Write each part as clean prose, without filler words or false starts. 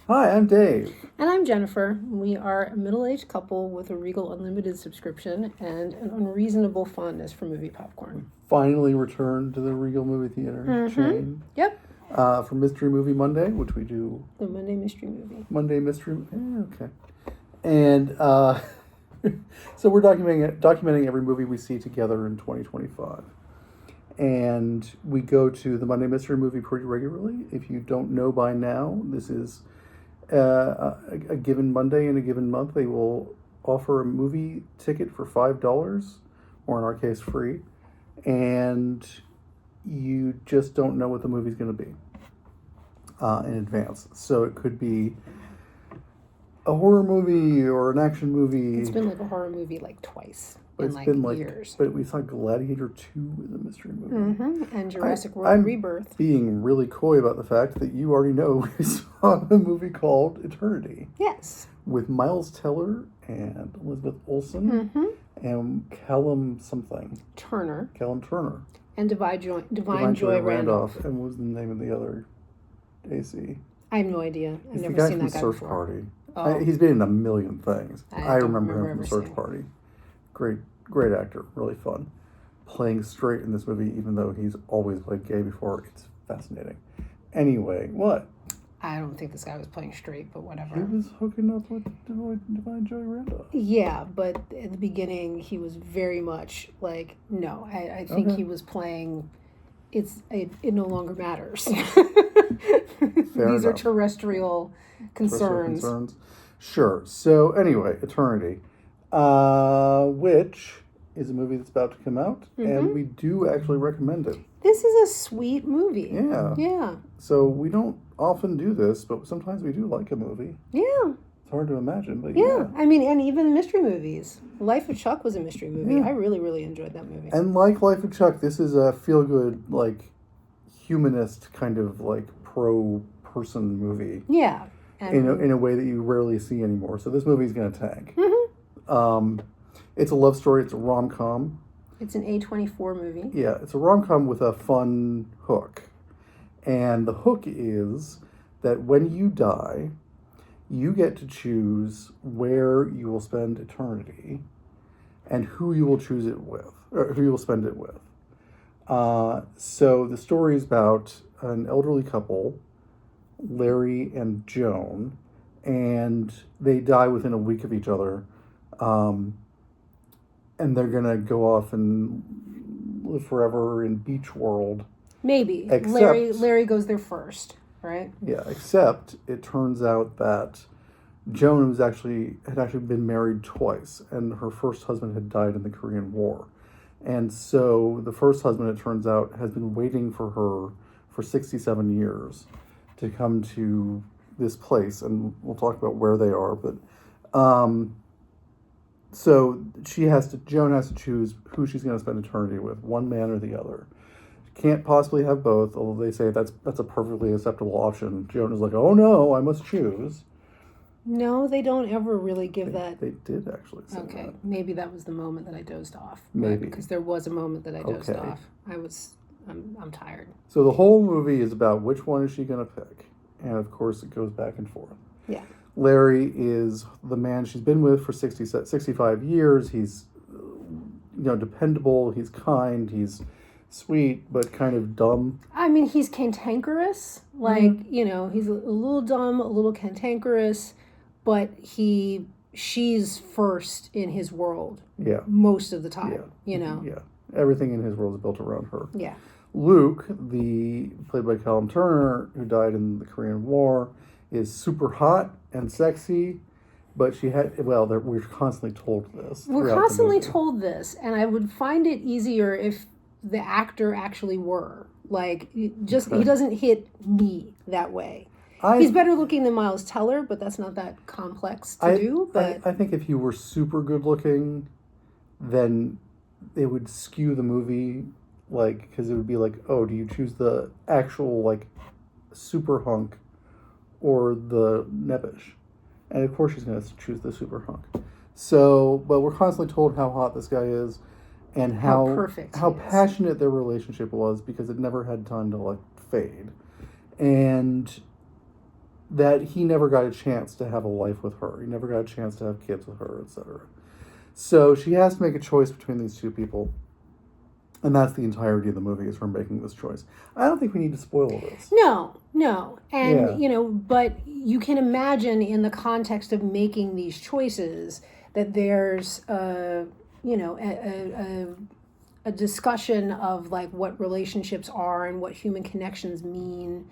Hi, I'm Dave. And I'm Jennifer. We are a middle-aged couple with a Regal Unlimited subscription and an unreasonable fondness for movie popcorn. Finally returned to the Regal movie theater chain Yep. for Mystery Movie Monday, which we do The Monday Mystery Movie. Monday Mystery. Okay. And so we're documenting every movie we see together in 2025. And we go to the Monday Mystery Movie pretty regularly. If you don't know by now, this is a given Monday in a given month. They will offer a movie ticket for $5, or in our case, free. And you just don't know what the movie's going to be in advance. So it could be a horror movie or an action movie. It's been like a horror movie like twice But in it's been like years. But we saw Gladiator 2 as a mystery movie. And Jurassic World Rebirth. Being really coy about the fact that you already know we saw a movie called Eternity. Yes. With Miles Teller and Elizabeth Olsen and Callum Turner. And Divine Joy Randolph. And what was the name of the other AC? I have no idea. I've He's never the guy seen from that guy Search before. Party. Oh. He's been in a million things. I remember him from Search seeing. Party. Great actor. Really fun. Playing straight in this movie, even though he's always played gay before. It's fascinating. Anyway, what? I don't think this guy was playing straight, but whatever. He was hooking up with Divine Joy Randolph. Yeah, but at the beginning, he was very much like, no, I think he was playing, it no longer matters. These are terrestrial concerns. Sure. So anyway, Eternity, which is a movie that's about to come out, and we do actually recommend it. This is a sweet movie. Yeah. Yeah. So we don't often do this, but sometimes we do like a movie. Yeah. It's hard to imagine, but yeah. I mean, and even mystery movies. Life of Chuck was a mystery movie. Yeah. I really, really enjoyed that movie. And like Life of Chuck, this is a feel-good, like, humanist kind of, like, pro-person movie. Yeah. In a way that you rarely see anymore. So this movie's going to tank. It's a love story. It's a rom-com. It's an A24 movie. Yeah, it's a rom-com with a fun hook. And the hook is that when you die, you get to choose where you will spend eternity and who you will choose it with, or who you will spend it with. So the story is about an elderly couple, Larry and Joan, and they die within a week of each other. And they're going to go off and live forever in Beach World. Maybe. Larry goes there first, right? Yeah, except it turns out that Joan had actually been married twice, and her first husband had died in the Korean War. And so the first husband, it turns out, has been waiting for her for 67 years to come to this place, and we'll talk about where they are, but so Joan has to choose who she's going to spend eternity with, one man or the other. Can't possibly have both, although they say that's a perfectly acceptable option. Joan is like, oh no, I must choose. No, they don't ever really give that. They did actually say okay, that. Maybe that was the moment that I dozed off. Maybe. Because there was a moment that I dozed off. I'm tired. So the whole movie is about which one is she going to pick. And of course it goes back and forth. Yeah. Larry is the man she's been with for 65 years. He's, dependable. He's kind. He's sweet, but kind of dumb. I mean, he's cantankerous. Like, he's a little dumb, a little cantankerous, but she's first in his world. Yeah. Most of the time, Yeah. Everything in his world is built around her. Yeah. Luke, played by Callum Turner, who died in the Korean War, is super hot and sexy, but we're constantly told this. We're constantly told this, and I would find it easier if the actor actually were. Like, he doesn't hit me that way. He's better looking than Miles Teller, but that's not that complex to do. But I think if he were super good looking, then it would skew the movie, like, because it would be like, oh, do you choose the actual, like, super hunk or the nebbish? And of course she's going to choose the super hunk. So, but we're constantly told how hot this guy is and how passionate their relationship was, because it never had time to, like, fade. And that he never got a chance to have a life with her. He never got a chance to have kids with her, etc. So she has to make a choice between these two people. And that's the entirety of the movie, is her making this choice. I don't think we need to spoil this. No. And, but you can imagine in the context of making these choices that there's, a discussion of like what relationships are and what human connections mean.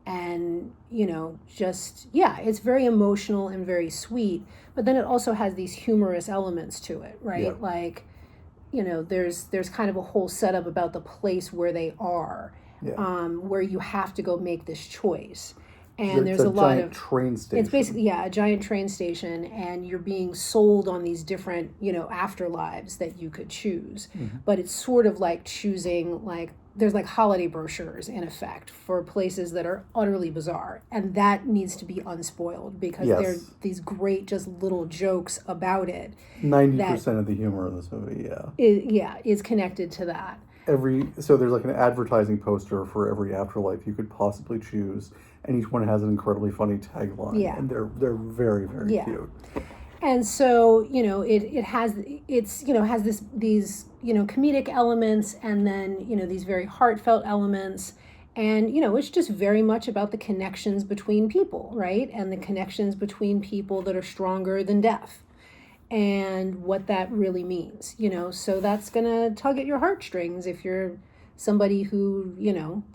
And, it's very emotional and very sweet, but then it also has these humorous elements to it, right? Yeah. Like, there's kind of a whole setup about the place where they are, where you have to go make this choice. And there's a lot of train station. It's basically, a giant train station, and you're being sold on these different, afterlives that you could choose. Mm-hmm. But it's sort of like choosing, like, there's like holiday brochures in effect for places that are utterly bizarre, and that needs to be unspoiled because there are these great just little jokes about it. 90% of the humor in this movie, is connected to that. So there's like an advertising poster for every afterlife you could possibly choose, and each one has an incredibly funny tagline. Yeah. And they're very, very cute. And so, it has these comedic elements, and then, these very heartfelt elements. And, it's just very much about the connections between people, right? And the connections between people that are stronger than death, and what that really means, So that's going to tug at your heartstrings if you're somebody who,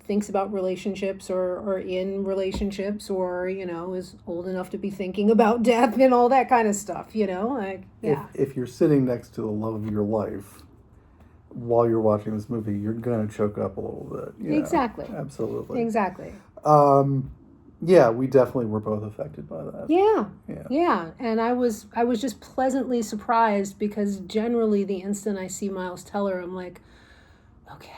thinks about relationships or in relationships, or, is old enough to be thinking about death and all that kind of stuff, If you're sitting next to the love of your life while you're watching this movie, you're going to choke up a little bit. Exactly. Absolutely. Exactly. We definitely were both affected by that. Yeah. And I was just pleasantly surprised, because generally the instant I see Miles Teller, I'm like, okay.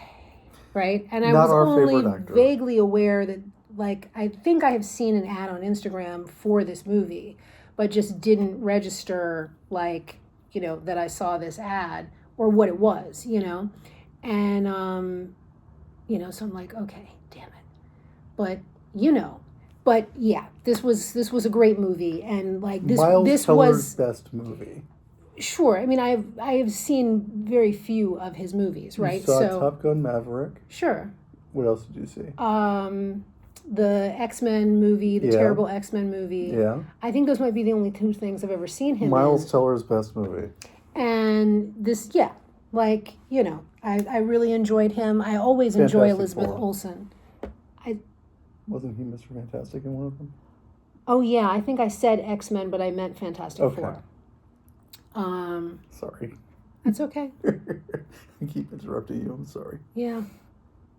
Right? And I was only vaguely aware that, like, I think I have seen an ad on Instagram for this movie, but just didn't register, like, that I saw this ad or what it was, And, so I'm like, okay, damn it. But yeah, this was a great movie, and like this Miles Teller's was best movie. Sure, I mean I have seen very few of his movies, right? You saw Top Gun Maverick. Sure. What else did you see? The X-Men movie, the terrible X-Men movie. Yeah. I think those might be the only two things I've ever seen him Miles Teller's best movie. And this, I really enjoyed him. I always enjoy Elizabeth Olsen. Wasn't he Mr. Fantastic in one of them? Oh, yeah. I think I said X-Men, but I meant Fantastic Four. Sorry. That's okay. I keep interrupting you. I'm sorry. Yeah.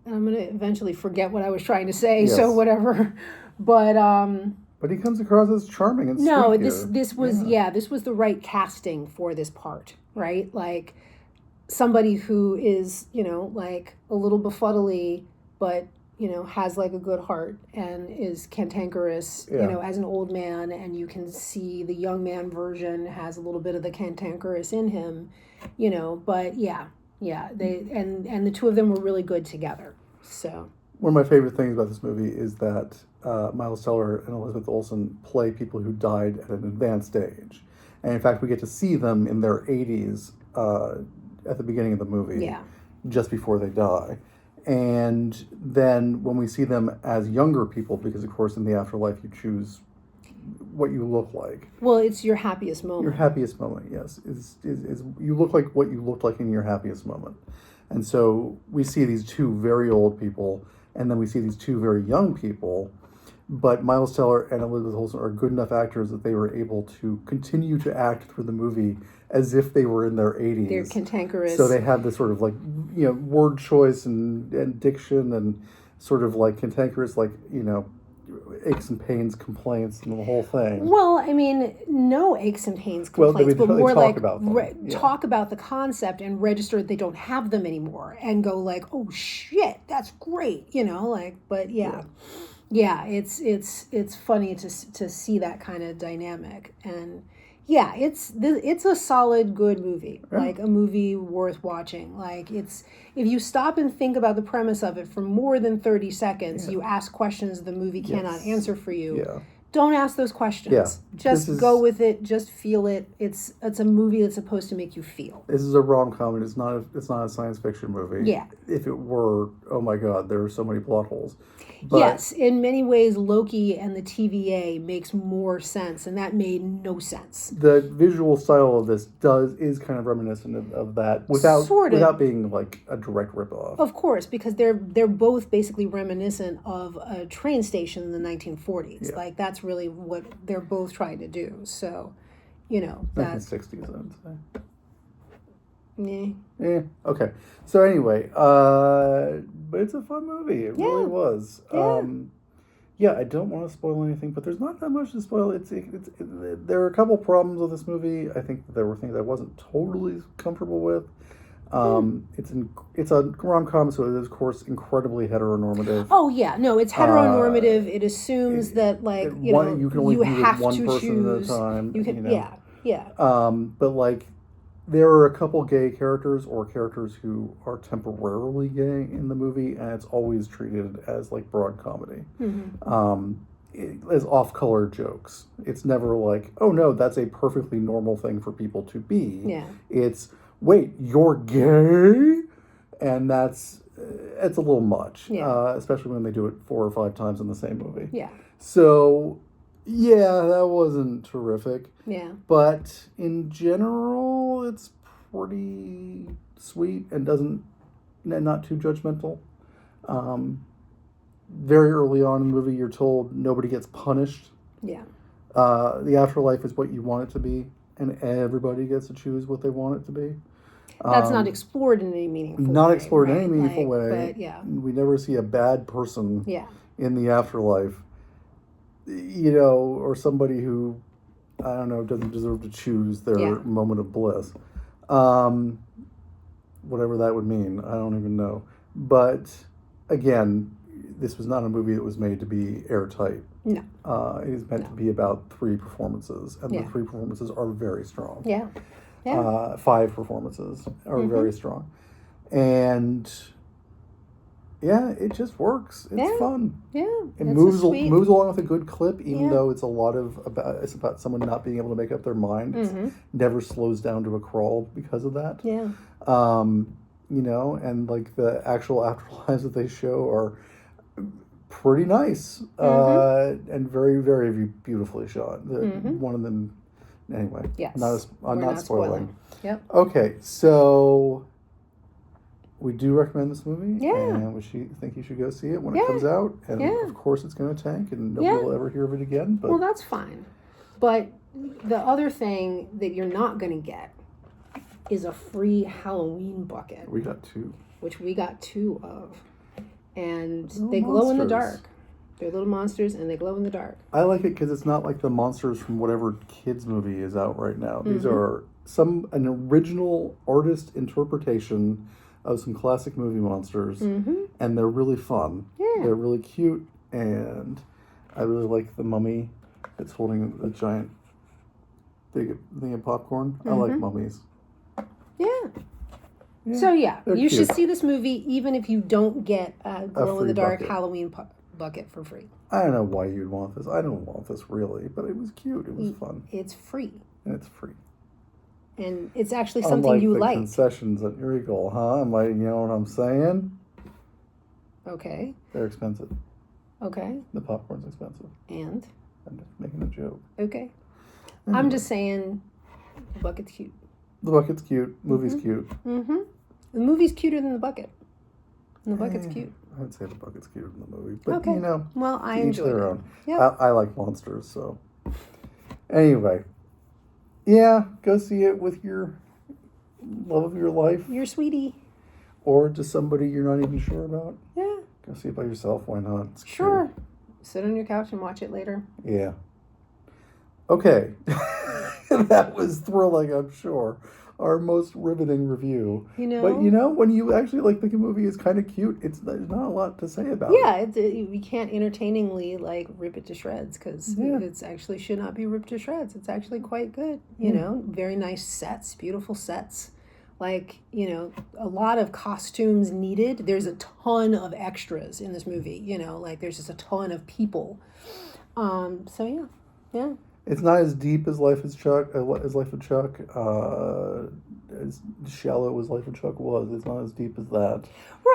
And I'm going to eventually forget what I was trying to say, so whatever. But he comes across as charming and sweet this was the right casting for this part, right? Like somebody who is, like a little befuddly, but has like a good heart and is cantankerous, as an old man, and you can see the young man version has a little bit of the cantankerous in him, but they and the two of them were really good together. So one of my favorite things about this movie is that Miles Teller and Elizabeth Olsen play people who died at an advanced age, and in fact we get to see them in their 80s at the beginning of the movie, just before they die. And then when we see them as younger people, because of course in the afterlife you choose what you look like. Well, it's your happiest moment. Your happiest moment, yes. Is you look like what you looked like in your happiest moment. And so we see these two very old people, and then we see these two very young people. But Miles Teller and Elizabeth Olsen are good enough actors that they were able to continue to act through the movie as if they were in their 80s. They're cantankerous. So they have this sort of like, word choice and diction and sort of like cantankerous, like, aches and pains complaints and the whole thing. Well, I mean, no aches and pains complaints, but more like talk about the concept and register that they don't have them anymore and go like, oh shit, that's great, but yeah, it's funny to see that kind of dynamic. And yeah, it's a solid, good movie, like a movie worth watching. Like if you stop and think about the premise of it for more than 30 seconds, you ask questions the movie cannot answer for you. Yeah. don't ask those questions. Yeah, Just go with it. Just feel it. It's a movie that's supposed to make you feel. This is a rom-com, and it's not a science fiction movie. Yeah. If it were, oh my God, there are so many plot holes. But yes, in many ways, Loki and the TVA makes more sense, and that made no sense. The visual style of this is kind of reminiscent of that, without being like a direct ripoff. Of course, because they're both basically reminiscent of a train station in the 1940s. Yeah. Like that's really what they're both trying to do. So, that's 1960s, I would say. Yeah. Okay. So anyway, but it's a fun movie. It really was. Yeah. I don't want to spoil anything, but there's not that much to spoil. There are a couple problems with this movie. I think there were things I wasn't totally comfortable with. It's a rom-com, so it is, of course, incredibly heteronormative. Oh yeah, no, it's heteronormative. It assumes that you can only be have with one to person choose. at a time. You can, yeah. But like, there are a couple gay characters or characters who are temporarily gay in the movie, and it's always treated as like broad comedy. As off-color jokes. It's never like, oh no, that's a perfectly normal thing for people to be. Yeah. It's, wait, you're gay? And it's a little much. Yeah. Especially when they do it 4 or 5 times in the same movie. Yeah. So, yeah, that wasn't terrific. Yeah. But in general, it's pretty sweet and not too judgmental. Very early on in the movie, you're told nobody gets punished. Yeah. The afterlife is what you want it to be, and everybody gets to choose what they want it to be. That's not explored in any meaningful way. Not explored in any right? meaningful way. But yeah. We never see a bad person Yeah. in the afterlife, or somebody who, I don't know, doesn't deserve to choose their moment of bliss. Whatever that would mean, I don't even know. But again, this was not a movie that was made to be airtight. No. It is meant to be about 3 performances, and the 3 performances are very strong. Yeah. Yeah. 5 performances are very strong. And yeah, it just works. It's fun. Yeah. It moves along with a good clip, even though it's it's about someone not being able to make up their mind. It never slows down to a crawl because of that. Yeah. And like the actual afterlives that they show are pretty nice and very, very beautifully shot. One of them, anyway. Yes. I'm not spoiling. Yep. Okay, so we do recommend this movie. Yeah. And we think you should go see it when it comes out. And of course it's going to tank and nobody will ever hear of it again. But well, that's fine. But the other thing that you're not going to get is a free Halloween bucket. We got 2. Which we got 2 of. And little they glow in the monsters. dark. They're little monsters and they glow in the dark. I like it because it's not like the monsters from whatever kids movie is out right now. These are an original artist interpretation of some classic movie monsters, and they're really fun. Yeah. They're really cute, and I really like the mummy that's holding a giant big thing of popcorn. I like mummies. Yeah. So you should see this movie even if you don't get a glow-in-the-dark Halloween bucket for free. I don't know why you'd want this. I don't want this really, but it was cute. It was fun. It's free. And it's free. And it's actually something you like. Concessions at Eagle, huh? You know what I'm saying? Okay. They're expensive. Okay. The popcorn's expensive. And? I'm just making a joke. Okay. Anyway. I'm just saying the bucket's cute. The bucket's cute. Movie's cute. The movie's cuter than the bucket. And the bucket's cute. I would say the bucket's cuter than the movie. But, okay. Well, I enjoy their it. own. Yep. I like monsters, so. Anyway. Yeah, go see it with your love of your life. Your sweetie. Or just somebody you're not even sure about. Yeah. Go see it by yourself. Why not? It's sure. Cute. Sit on your couch and watch it later. Yeah. Okay. That was thrilling, I'm sure. Our most riveting review. But when you actually think a movie is kind of cute, there's not a lot to say about it. Yeah, we can't entertainingly rip it to shreds because it's actually should not be ripped to shreds. It's actually quite good. Very nice sets, beautiful sets. A lot of costumes needed. There's a ton of extras in this movie. There's just a ton of people. So yeah. It's not as deep as Life of Chuck. As shallow as Life of Chuck was. It's not as deep as that.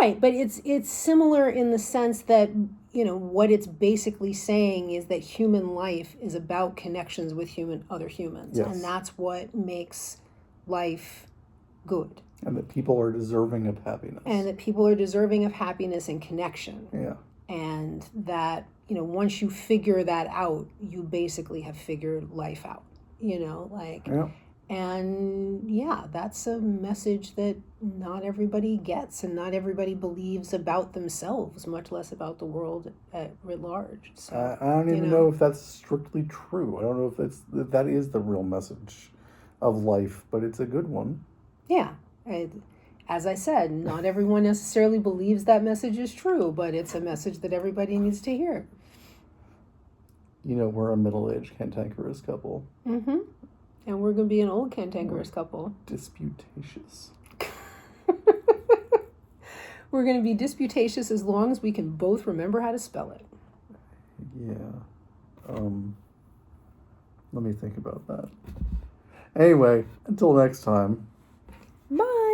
Right, but it's similar in the sense that, you know, what it's basically saying is that human life is about connections with other humans, Yes. and that's what makes life good. And that people are deserving of happiness. And connection. Yeah. And that, you know, once you figure that out, you basically have figured life out. You know, like. Yeah. And yeah, that's a message that not everybody gets and not everybody believes about themselves, much less about the world at large. So, I don't even know if that's strictly true. I don't know if that is the real message of life, but it's a good one. Yeah. As I said, not everyone necessarily believes that message is true, but it's a message that everybody needs to hear. You know, we're a middle-aged cantankerous couple. Mm-hmm. And we're going to be an old cantankerous couple. Disputatious. We're going to be disputatious as long as we can both remember how to spell it. Yeah. Let me think about that. Anyway, until next time. Bye.